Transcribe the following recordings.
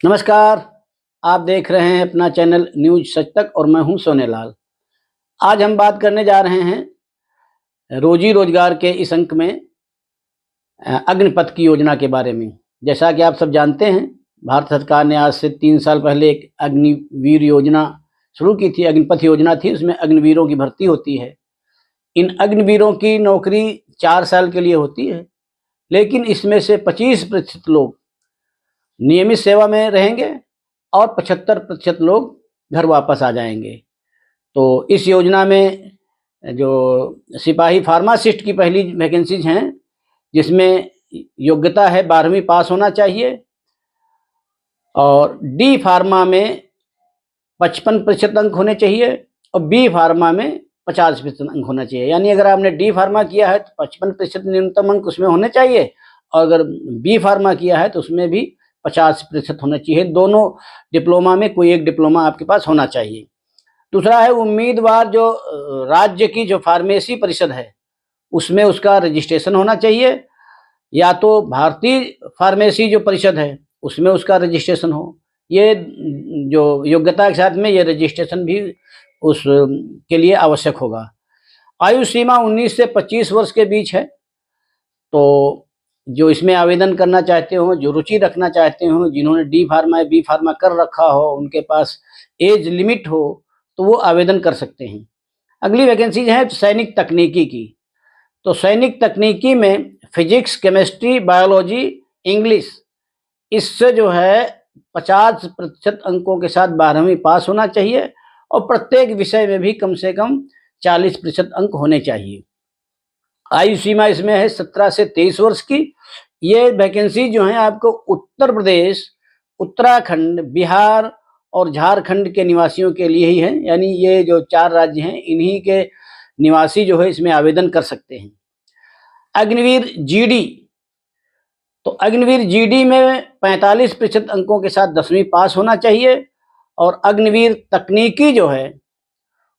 नमस्कार। आप देख रहे हैं अपना चैनल न्यूज सच तक और मैं हूं सोनेलाल। आज हम बात करने जा रहे हैं रोजी रोजगार के इस अंक में अग्निपथ की योजना के बारे में। जैसा कि आप सब जानते हैं, भारत सरकार ने आज से 3 साल पहले एक अग्निवीर योजना शुरू की थी। अग्निपथ योजना थी, उसमें अग्निवीरों की भर्ती होती है। इन अग्निवीरों की नौकरी 4 साल के लिए होती है, लेकिन इसमें से 25% लोग नियमित सेवा में रहेंगे और 75% लोग घर वापस आ जाएंगे। तो इस योजना में जो सिपाही फार्मासिस्ट की पहली वैकेंसीज हैं, जिसमें योग्यता है 12वीं पास होना चाहिए, और डी फार्मा में 55% अंक होने चाहिए और बी फार्मा में 50% अंक होना चाहिए। यानी अगर आपने डी फार्मा किया है तो 55% न्यूनतम अंक उसमें होने चाहिए, और अगर बी फार्मा किया है तो उसमें भी 50% होना चाहिए। दोनों डिप्लोमा में कोई एक डिप्लोमा आपके पास होना चाहिए। दूसरा है उम्मीदवार जो राज्य की जो फार्मेसी परिषद है उसमें उसका रजिस्ट्रेशन होना चाहिए, या तो भारतीय फार्मेसी जो परिषद है उसमें उसका रजिस्ट्रेशन हो। ये जो योग्यता के साथ में ये रजिस्ट्रेशन भी उस के लिए आवश्यक होगा। आयु सीमा 19 से 25 वर्ष के बीच है। तो जो इसमें आवेदन करना चाहते हो, जो रुचि रखना चाहते हो, जिन्होंने डी फार्मा या बी फार्मा कर रखा हो, उनके पास एज लिमिट हो, तो वो आवेदन कर सकते हैं। अगली वैकेंसी है सैनिक तकनीकी की। तो सैनिक तकनीकी में फिजिक्स, केमिस्ट्री, बायोलॉजी, इंग्लिश, इससे जो है 50% अंकों के साथ 12वीं पास होना चाहिए और प्रत्येक विषय में भी कम से कम 40% अंक होने चाहिए। आयु सीमा इसमें है 17 से 23 वर्ष की। ये वैकेंसी जो है आपको उत्तर प्रदेश, उत्तराखंड, बिहार और झारखंड के निवासियों के लिए ही है। यानी ये जो 4 राज्य हैं, इन्हीं के निवासी जो है इसमें आवेदन कर सकते हैं। अग्निवीर जीडी, तो अग्निवीर जीडी में 45% अंकों के साथ 10वीं पास होना चाहिए, और अग्निवीर तकनीकी जो है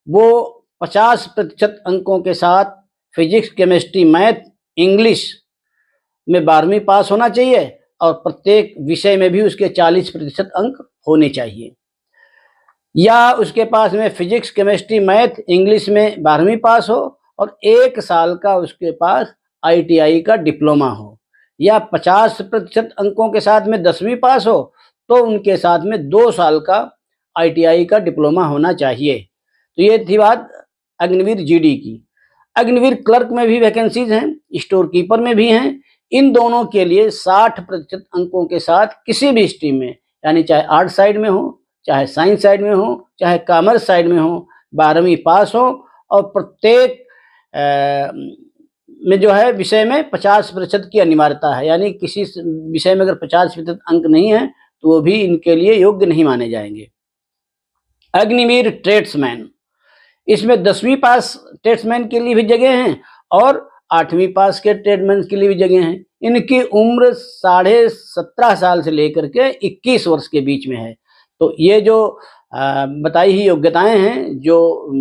वो 50% अंकों के साथ फिजिक्स, केमिस्ट्री, मैथ, इंग्लिश में 12वीं पास होना चाहिए, और प्रत्येक विषय में भी उसके 40% अंक होने चाहिए। या उसके पास में फिजिक्स, केमिस्ट्री, मैथ, इंग्लिश में 12वीं पास हो और 1 साल का उसके पास ITI का डिप्लोमा हो, या 50% अंकों के साथ में 10वीं पास हो तो उनके साथ में 2 साल का ITI का डिप्लोमा होना चाहिए। तो ये थी बात अग्निवीर जीडी की। अग्निवीर क्लर्क में भी वैकेंसीज हैं, स्टोर कीपर में भी हैं। इन दोनों के लिए 60% अंकों के साथ किसी भी स्ट्रीम में, यानी चाहे आर्ट साइड में हो, चाहे साइंस साइड में हो, चाहे कॉमर्स साइड में हो, 12वीं पास हो और प्रत्येक में जो है विषय में 50% की अनिवार्यता है। यानी किसी विषय में अगर 50% अंक नहीं है तो वो भी इनके लिए योग्य नहीं माने जाएंगे। अग्निवीर ट्रेड्समैन, इसमें 10वीं पास ट्रेड्समैन के लिए भी जगह हैं और 8वीं पास के ट्रेडमैन के लिए भी जगह हैं। इनकी उम्र 17.5 साल से लेकर के 21 वर्ष के बीच में है। तो ये जो बताई ही योग्यताएं हैं जो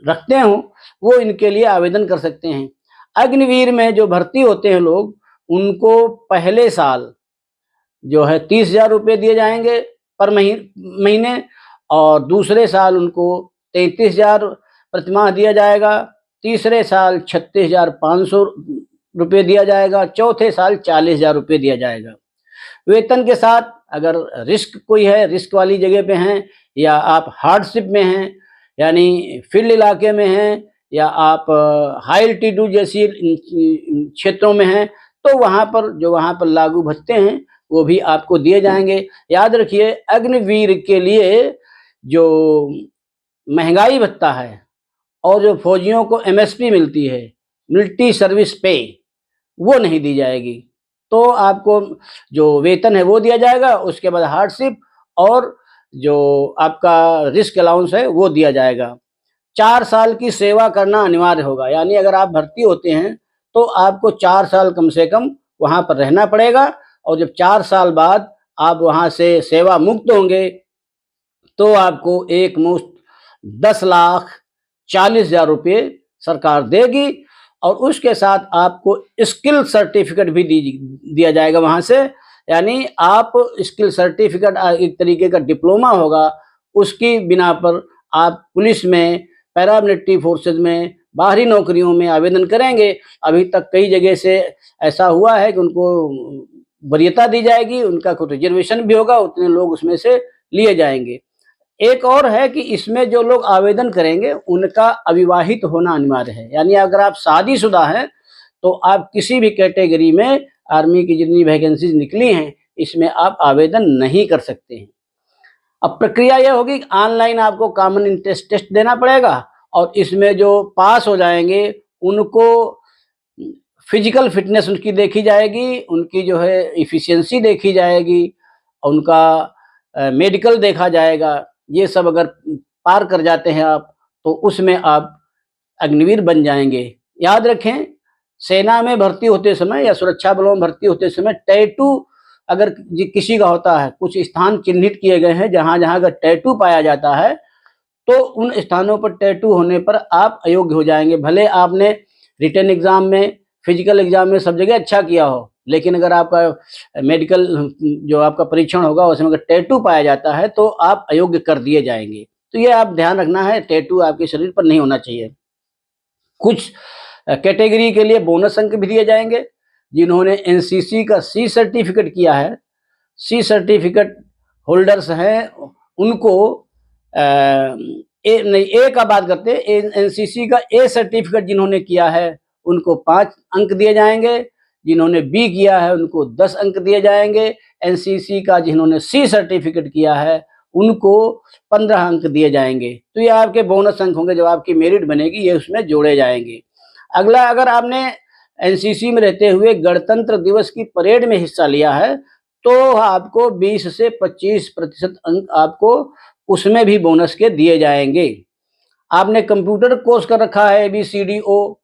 रखते हो वो इनके लिए आवेदन कर सकते हैं। अग्निवीर में जो भर्ती होते हैं लोग, उनको पहले साल जो है 30,000 रुपये दिए जाएंगे पर महीने, और दूसरे साल उनको 33,000 प्रतिमाह दिया जाएगा, तीसरे साल 36,500 रुपये दिया जाएगा, चौथे साल 40,000 रुपये दिया जाएगा। वेतन के साथ अगर रिस्क कोई है, रिस्क वाली जगह पे हैं, या आप हार्डशिप में हैं, यानी फील्ड इलाके में हैं, या आप हाई एल्टीट्यूड जैसी क्षेत्रों में हैं, तो वहाँ पर लागू भत्ते हैं वो भी आपको दिए जाएंगे। याद रखिए, अग्निवीर के लिए जो महंगाई भत्ता है और जो फौजियों को MSP मिलती है, मिलिट्री सर्विस पे, वो नहीं दी जाएगी। तो आपको जो वेतन है वो दिया जाएगा, उसके बाद हार्डशिप और जो आपका रिस्क अलाउंस है वो दिया जाएगा। 4 साल की सेवा करना अनिवार्य होगा। यानी अगर आप भर्ती होते हैं तो आपको 4 साल कम से कम वहाँ पर रहना पड़ेगा, और जब 4 साल बाद आप वहाँ से सेवा मुक्त होंगे तो आपको एक मुश्त 10,40,000 रुपये सरकार देगी, और उसके साथ आपको स्किल सर्टिफिकेट भी दिया जाएगा वहाँ से, यानी आप स्किल सर्टिफिकेट एक तरीके का डिप्लोमा होगा, उसकी बिना पर आप पुलिस में, पैरामिलिट्री फोर्सेज में, बाहरी नौकरियों में आवेदन करेंगे। अभी तक कई जगह से ऐसा हुआ है कि उनको वरीयता दी जाएगी, उनका कुछ रिजर्वेशन भी होगा, उतने लोग उसमें से लिए जाएंगे। एक और है कि इसमें जो लोग आवेदन करेंगे उनका अविवाहित होना अनिवार्य है, यानी अगर आप शादीशुदा हैं तो आप किसी भी कैटेगरी में आर्मी की जितनी वैकेंसीज निकली हैं इसमें आप आवेदन नहीं कर सकते हैं। अब प्रक्रिया यह होगी कि ऑनलाइन आपको कॉमन इंटरेस्ट टेस्ट देना पड़ेगा और इसमें जो पास हो जाएंगे उनको फिजिकल फिटनेस उनकी देखी जाएगी, उनकी जो है इफिशियंसी देखी जाएगी, उनका मेडिकल देखा जाएगा। ये सब अगर पार कर जाते हैं आप तो उसमें आप अग्निवीर बन जाएंगे। याद रखें, सेना में भर्ती होते समय या सुरक्षा बलों में भर्ती होते समय टैटू अगर किसी का होता है, कुछ स्थान चिन्हित किए गए हैं जहां जहां अगर टैटू पाया जाता है तो उन स्थानों पर टैटू होने पर आप अयोग्य हो जाएंगे। भले आपने रिटन एग्जाम में, फिजिकल एग्जाम में सब जगह अच्छा किया हो, लेकिन अगर आपका मेडिकल जो आपका परीक्षण होगा उसमें अगर टैटू पाया जाता है तो आप अयोग्य कर दिए जाएंगे। तो ये आप ध्यान रखना है, टैटू आपके शरीर पर नहीं होना चाहिए। कुछ कैटेगरी के लिए बोनस अंक भी दिए जाएंगे। जिन्होंने एनसीसी का सी सर्टिफिकेट किया है, सी सर्टिफिकेट होल्डर्स हैं, उनको ए का बात करते हैं, एनसीसी का ए सर्टिफिकेट जिन्होंने किया है उनको 5 अंक दिए जाएंगे, जिन्होंने बी किया है उनको 10 अंक दिए जाएंगे, एनसीसी का जिन्होंने सी सर्टिफिकेट किया है उनको 15 अंक दिए जाएंगे। तो ये आपके बोनस अंक होंगे, जब आपकी मेरिट बनेगी ये उसमें जोड़े जाएंगे। अगला, अगर आपने एनसीसी में रहते हुए गणतंत्र दिवस की परेड में हिस्सा लिया है तो आपको 20 से 25% अंक आपको उसमें भी बोनस के दिए जाएंगे। आपने कंप्यूटर कोर्स कर रखा है ABCDO,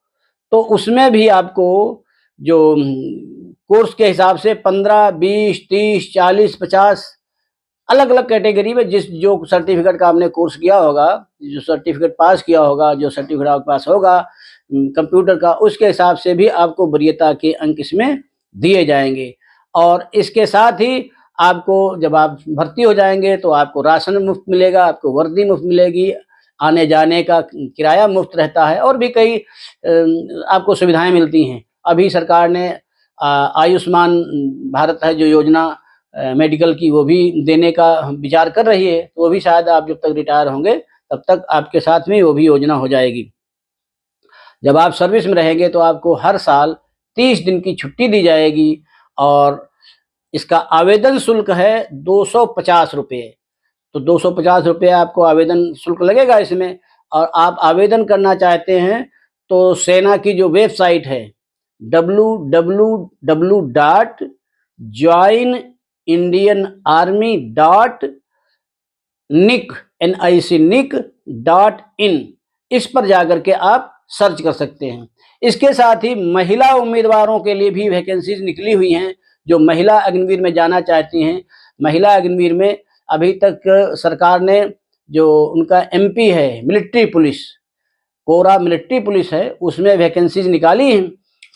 तो उसमें भी आपको जो कोर्स के हिसाब से 15, 20, 30, 40, 50 अलग अलग कैटेगरी में जो सर्टिफिकेट का आपने कोर्स किया होगा, जो सर्टिफिकेट पास किया होगा, जो सर्टिफिकेट आपके पास होगा कंप्यूटर का, उसके हिसाब से भी आपको वरीयता के अंक इसमें दिए जाएंगे। और इसके साथ ही आपको जब आप भर्ती हो जाएंगे तो आपको राशन मुफ्त मिलेगा, आपको वर्दी मुफ्त मिलेगी, आने जाने का किराया मुफ्त रहता है और भी कई आपको सुविधाएं मिलती हैं। अभी सरकार ने आयुष्मान भारत है जो योजना मेडिकल की, वो भी देने का विचार कर रही है, तो वो भी शायद आप जब तक रिटायर होंगे तब तक आपके साथ में वो भी योजना हो जाएगी। जब आप सर्विस में रहेंगे तो आपको हर साल 30 दिन की छुट्टी दी जाएगी और इसका आवेदन शुल्क है 250 रुपये। तो 250 रुपये आपको आवेदन शुल्क लगेगा इसमें। और आप आवेदन करना चाहते हैं तो सेना की जो वेबसाइट है www.joinindianarmy.nic.in, इस पर जाकर के आप सर्च कर सकते हैं। इसके साथ ही महिला उम्मीदवारों के लिए भी वैकेंसीज निकली हुई हैं जो महिला अग्निवीर में जाना चाहती हैं। महिला अग्निवीर में अभी तक सरकार ने जो उनका MP है, मिलिट्री पुलिस, कोरा मिलिट्री पुलिस है, उसमें वैकेंसीज निकाली हैं।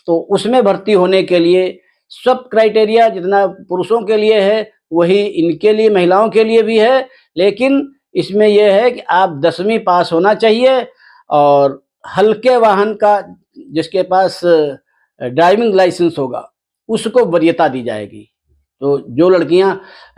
तो उसमें भर्ती होने के लिए सब क्राइटेरिया जितना पुरुषों के लिए है वही इनके लिए, महिलाओं के लिए भी है। लेकिन इसमें यह है कि आप 10वीं पास होना चाहिए और हल्के वाहन का, जिसके पास ड्राइविंग लाइसेंस होगा, उसको वरीयता दी जाएगी। तो जो लड़कियां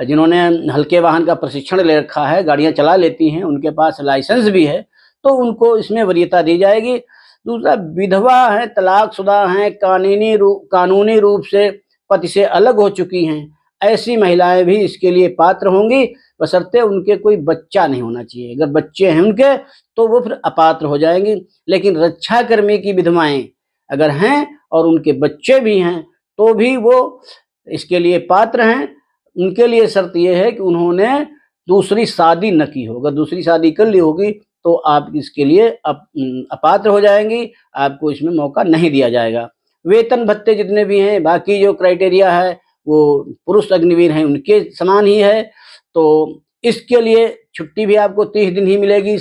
जिन्होंने हल्के वाहन का प्रशिक्षण ले रखा है, गाड़ियां चला लेती हैं, उनके पास लाइसेंस भी है, तो उनको इसमें वरीयता दी जाएगी। दूसरा, विधवा हैं, तलाकशुदा हैं, कानूनी रूप से पति से अलग हो चुकी हैं, ऐसी महिलाएं भी इसके लिए पात्र होंगी, बशर्ते उनके कोई बच्चा नहीं होना चाहिए। अगर बच्चे हैं उनके तो वो फिर अपात्र हो जाएंगी। लेकिन रक्षाकर्मी की विधवाएं अगर हैं और उनके बच्चे भी हैं तो भी वो इसके लिए पात्र हैं। उनके लिए शर्त यह है कि उन्होंने दूसरी शादी न की हो। अगर दूसरी शादी कर ली होगी तो आप इसके लिए अपात्र हो जाएंगी, आपको इसमें मौका नहीं दिया जाएगा। वेतन भत्ते जितने भी हैं, बाकी जो क्राइटेरिया है वो पुरुष अग्निवीर हैं उनके समान ही है। तो इसके लिए छुट्टी भी आपको 30 दिन ही मिलेगी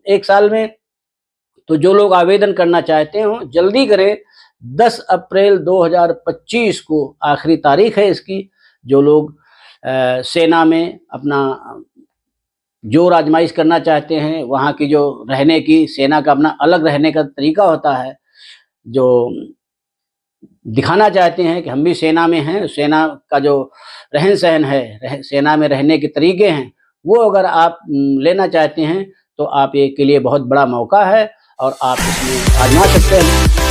एक साल में। तो जो लोग आवेदन करना चाहते हो जल्दी करें, 10 अप्रैल 2025 को आखिरी तारीख है इसकी। जो लोग सेना में अपना जोर आजमाइश करना चाहते हैं, वहाँ की जो रहने की सेना का अपना अलग रहने का तरीका होता है, जो दिखाना चाहते हैं कि हम भी सेना में हैं, सेना का जो रहन-सहन है, सेना में रहने के तरीके हैं, वो अगर आप लेना चाहते हैं तो आप ये के लिए बहुत बड़ा मौका है और आप इसमें आज़मा सकते हैं।